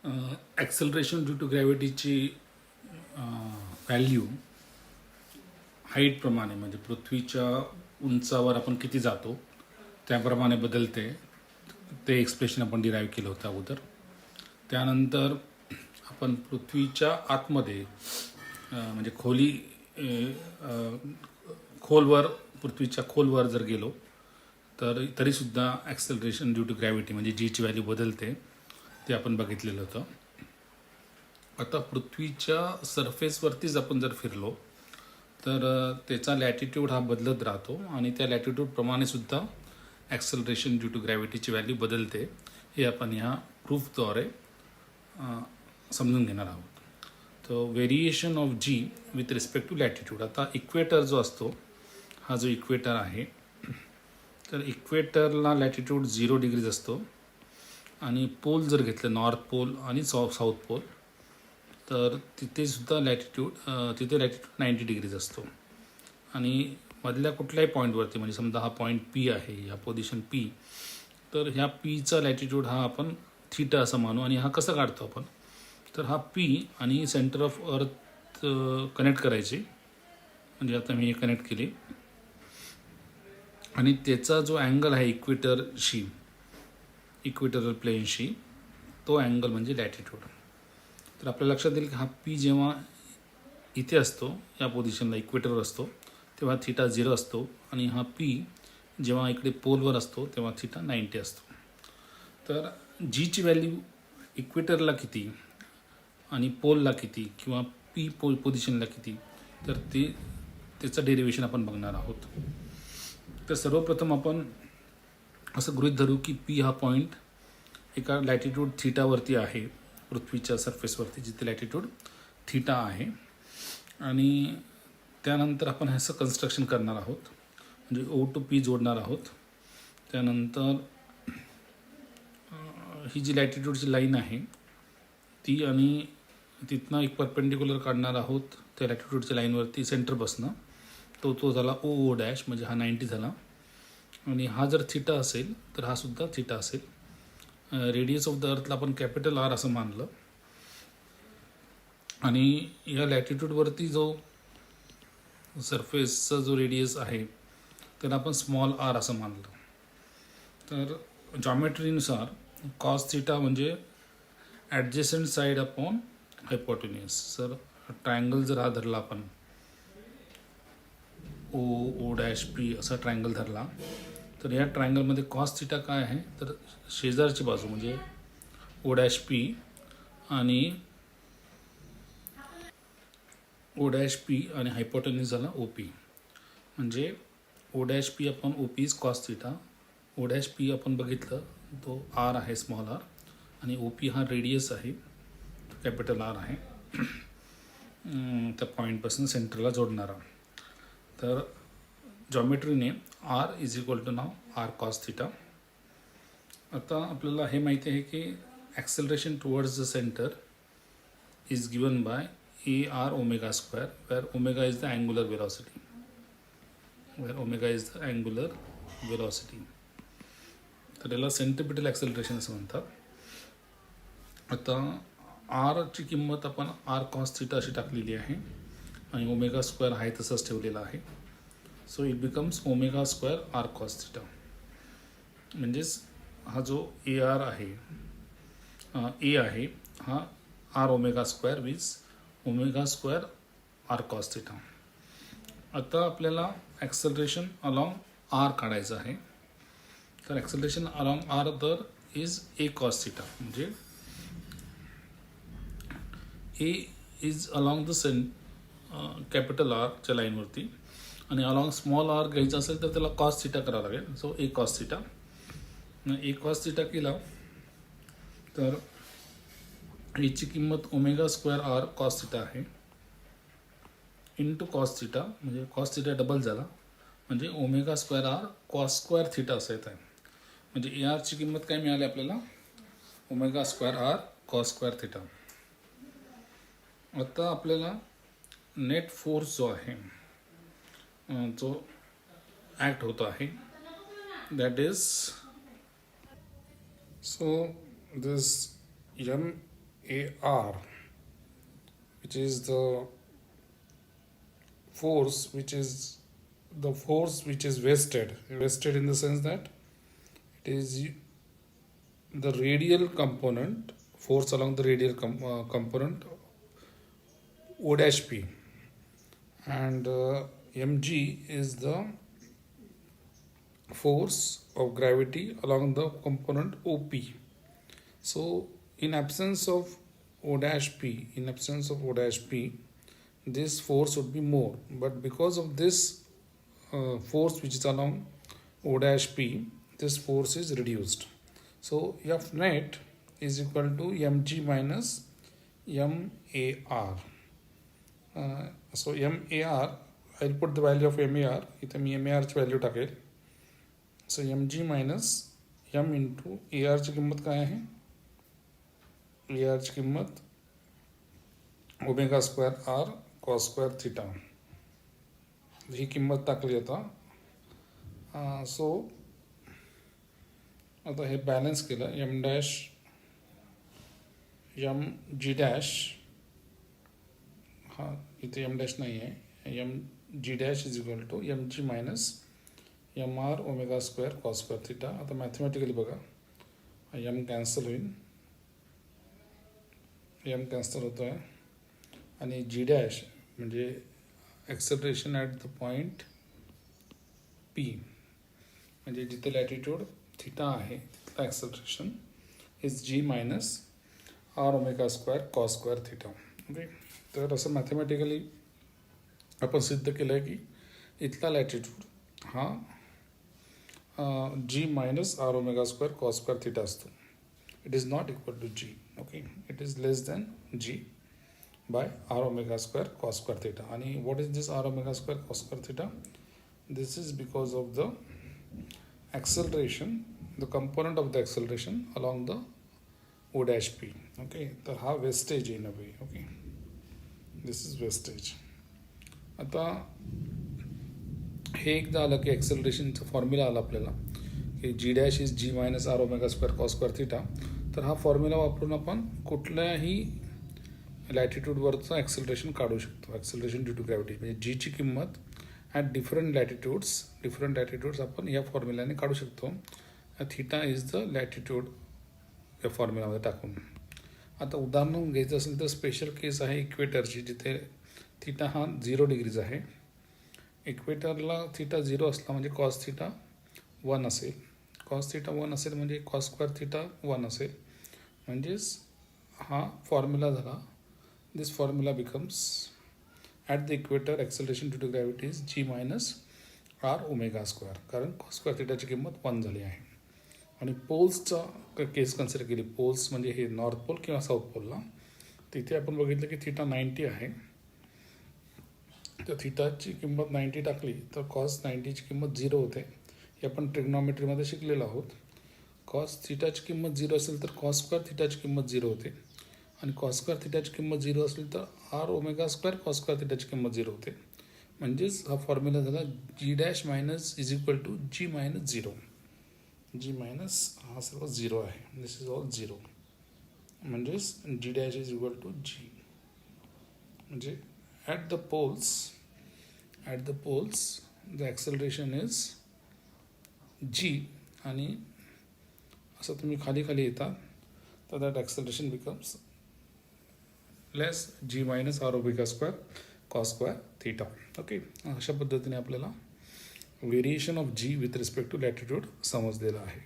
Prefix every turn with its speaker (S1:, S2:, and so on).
S1: Acceleration due to ग्रॅव्हिटीची value हाईटप्रमाणे म्हणजे पृथ्वीच्या उंचावर आपण किती जातो त्याप्रमाणे बदलते. ते एक्सप्रेशन आपण डिराईव्ह केलं होतं अगोदर. त्यानंतर आपण पृथ्वीच्या आतमध्ये म्हणजे खोलवर पृथ्वीच्या खोलवर जर गेलो तर तरीसुद्धा ॲक्सलरेशन ड्यू टू ग्रॅव्हिटी म्हणजे जीची व्हॅल्यू बदलते. ते आपण बघितलेलं होतं. आता पृथ्वीच्या सरफेसवरतीच आपण जर फिरलो तर त्याचा लॅटिट्यूड हा बदलत राहतो आणि त्या लॅटिट्यूडप्रमाणे सुद्धा ॲक्सलरेशन ड्यू टू ग्रॅव्हिटीची व्हॅल्यू बदलते. हे आपण ह्या प्रूफद्वारे समजून घेणार आहोत. तो variation of g with respect to latitude. आता इक्वेटर जो असतो हा जो इक्वेटर आहे तर इक्वेटरला लॅटिट्यूड 0 डिग्रीज असतो आणि पोल जर घेतलं नॉर्थ पोल आणि साऊथ पोल तर तिथेसुद्धा तिथे लॅटिट्यूड 90 डिग्रीज असतो. आणि मधल्या कुठल्याही पॉईंटवरती म्हणजे समजा हा पॉईंट पी आहे, ह्या पोझिशन पी, तर ह्या पीचा लॅटिट्यूड हा आपण थीटा असं मानू. आणि हा कसा काढतो आपण तर हा पी आणि सेंटर ऑफ अर्थ कनेक्ट करायचे. म्हणजे आता मी हे कनेक्ट केले आणि त्याचा जो अँगल आहे इक्वेटरल प्लेनशी तो अँगल म्हणजे लॅटिट्यूड. तर आपल्या लक्षात येईल की हा पी जेव्हा इथे असतो या पोझिशनला इक्वेटरवर असतो तेव्हा थीटा 0 असतो आणि हा पी जेव्हा इकडे पोलवर असतो तेव्हा थीटा 90 असतो. तर जीची व्हॅल्यू इक्वेटरला किती आणि पोलला किती किंवा पी पोझिशनला किती तर त्याचं डेरिव्हेशन आपण बघणार आहोत. तर सर्वप्रथम आपण असं गृहीत धरू की पी हा पॉईंट एका लॅटिट्यूड थीटावरती आहे पृथ्वीच्या सरफेसवरती जिथे लॅटिट्यूड थीटा आहे. आणि त्यानंतर आपण ह्याचं कन्स्ट्रक्शन करणार आहोत म्हणजे ओ टू पी जोडणार आहोत. त्यानंतर ही जी लॅटिट्यूडची लाईन आहे ती आणि तिथनं एक परपेंडिक्युलर काढणार आहोत त्या लॅटिट्यूडच्या लाईनवरती सेंटरपासनं. तो झाला ओ डॅश म्हणजे हा 90 झाला. आणि हा जर थीटा असेल तर हा सुद्धा थीटा असेल. रेडियस ऑफ द अर्थला आपण कॅपिटल आर असं मानलं आणि या लॅटिट्यूडवरती जो सरफेसचा जो रेडियस आहे त्याला आपण स्मॉल आर असं मानलं. तर जॉमेट्रीनुसार कॉस थीटा म्हणजे ॲडजेसंट साईड अपॉन हायपोटेन्यूज. सर ट्रायंगल जर हा धरला आपण ओ डॅश पी असा ट्रायंगल धरला तर या ट्रायंगलमध्ये कॉस थीटा काय आहे तर शेजारची बाजू म्हणजे ओ डॅश पी आणि हायपोटेन्यूज झाला ओ पी. म्हणजे O dash P upon O P is cos theta. O dash P आपण बघितलं तो आर आहे स्मॉल आर आणि ओ पी हा रेडियस आहे कॅपिटल आर आहे त्या पॉईंटपासून सेंटरला जोडणारा. तर जॉमेट्रीने आर इज इक्वल टू नाव आर कॉस थीटा. आता आपल्याला हे माहिती आहे की acceleration towards the centre is given by AR omega square where omega is the angular velocity. तर याला सेंट्रिपिटल ॲक्सेलरेशन असं म्हणतात. आता आरची किंमत आपण आर कॉस थीटा अशी टाकलेली आहे आणि ओमेगा स्क्वेअर आहे तसंच ठेवलेला आहे. So it becomes omega square R cos theta. म्हणजेच हा जो AR आहे ए आहे हा R omega square which omega square R cos theta. आता आपल्याला ॲक्सेलरेशन अलॉंग आर काढायचं आहे. तर ॲक्सेलरेशन अलॉंग आर तर इज ए कॉस थीटा. म्हणजे A is along the capital आरच्या लाईनवरती आणि अलॉंग स्मॉल आर घ्यायचं असेल तर त्याला कॉस थीटा करावं लागेल. So A cos theta. A cos theta केला तर याची किंमत omega square R cos theta आहे इंटू कॉस थीटा म्हणजे कॉस थीटा डबल झाला म्हणजे omega square R cos square theta असं येत आहे. म्हणजे ए आरची किंमत काय मिळाली आपल्याला omega square R cos square theta. आता आपल्याला नेट फोर्स जो आहे जो ॲक्ट होत आहे that is so this
S2: AR, which is the force which is wasted in the sense that it is the radial component, force along the radial component O dash P, and mg is the force of gravity along the component OP. So in absence of O dash P, this force would be more, but because of this force which is along O dash P, this force is reduced. So F net is equal to mg minus MAR. So MAR, I'll put the value of MAR. इथे मी MAR ची value टाकेल. So mg minus m into AR ची किंमत काय आहे? AR ची किंमत omega square R cos square theta. ही किंमत टाकली आता. सो आता हे बॅलन्स केलं. m g डॅश, हा इथे m डॅश नाही आहे, m g dash is equal to mg minus MR omega square cos square theta. आता मॅथमॅटिकली बघा, m कॅन्सल होईल, m कॅन्सल होतो आहे, आणि g डॅश म्हणजे acceleration at the point P, म्हणजे जिथे लॅटिट्यूड थिटा आहे तिथलं acceleration is g minus R omega square cos square theta. Okay, तर असं मॅथमॅटिकली आपण सिद्ध केलं आहे की इथला लॅटिट्यूड हा g minus R omega square cos square theta असतो. It is not equal to g. Okay, it is less than g by R omega square cos square theta. आणि what is this R omega square cos square theta? This is because of the acceleration, the component of the acceleration along the O dash P. Okay, तर हा wastage in a way. Okay, this is wastage. आता हे एकदा आलं की ॲक्सेलरेशनचा formula आला आपल्याला की g dash is g minus R omega square cos square theta. तर हा फॉर्म्युला वापरून आपण कुठल्याही लॅटिट्यूडवरचं ॲक्सेलरेशन काढू शकतो. ॲक्सेलरेशन ड्यू टू ग्रॅव्हिटी म्हणजे जीची किंमत ॲट डिफरंट लॅटिट्यूड्स आपण या फॉर्म्युल्याने काढू शकतो. थिटा इज द लॅटिट्यूड या फॉर्म्युलामध्ये टाकून. आता उदाहरण घ्यायचं असेल तर स्पेशल केस आहे इक्वेटरची, जिथे थिटा हा 0 डिग्रीज आहे. इक्वेटरला थिटा 0 असला म्हणजे कॉस थिटा 1 असेल. कॉस थिटा 1 असेल म्हणजे कॉस स्क्वेअर थिटा 1 असेल. म्हणजेच हा फॉर्म्युला झाला. This formula becomes at the equator acceleration due to gravity is g minus R omega square, कारण कॉस स्क्वेअर थिटाची किंमत 1 झाली आहे. आणि पोल्सचा केस कन्सिडर केली, पोल्स म्हणजे हे नॉर्थ पोल किंवा साऊथ पोलला, तिथे आपण बघितलं की थिटा 90 आहे. तर थिटाची किंमत 90 टाकली तर कॉस 90ची किंमत 0 होते. हे आपण ट्रिग्नॉमेट्रीमध्ये शिकलेलो आहोत. कॉस थिटाची किंमत 0 असेल तर कॉस स्क्वेअर थिटाची किंमत 0 होते, आणि कॉस स्क्वेअर थिटाची किंमत 0 असेल तर R omega square cos square थिटाची किंमत 0 होते. म्हणजेच हा फॉर्म्युला झाला g dash minus is equal to g minus 0. g minus हा सर्व 0 आहे. This is all 0. म्हणजेच g dash is equal to g. म्हणजे at the poles the acceleration is g, आणि असं तुम्ही खाली येतात तर that acceleration becomes less g minus R omega square cos square theta. Okay, अशा पद्धतीने आपल्याला variation of g with respect to latitude समजलेलं आहे.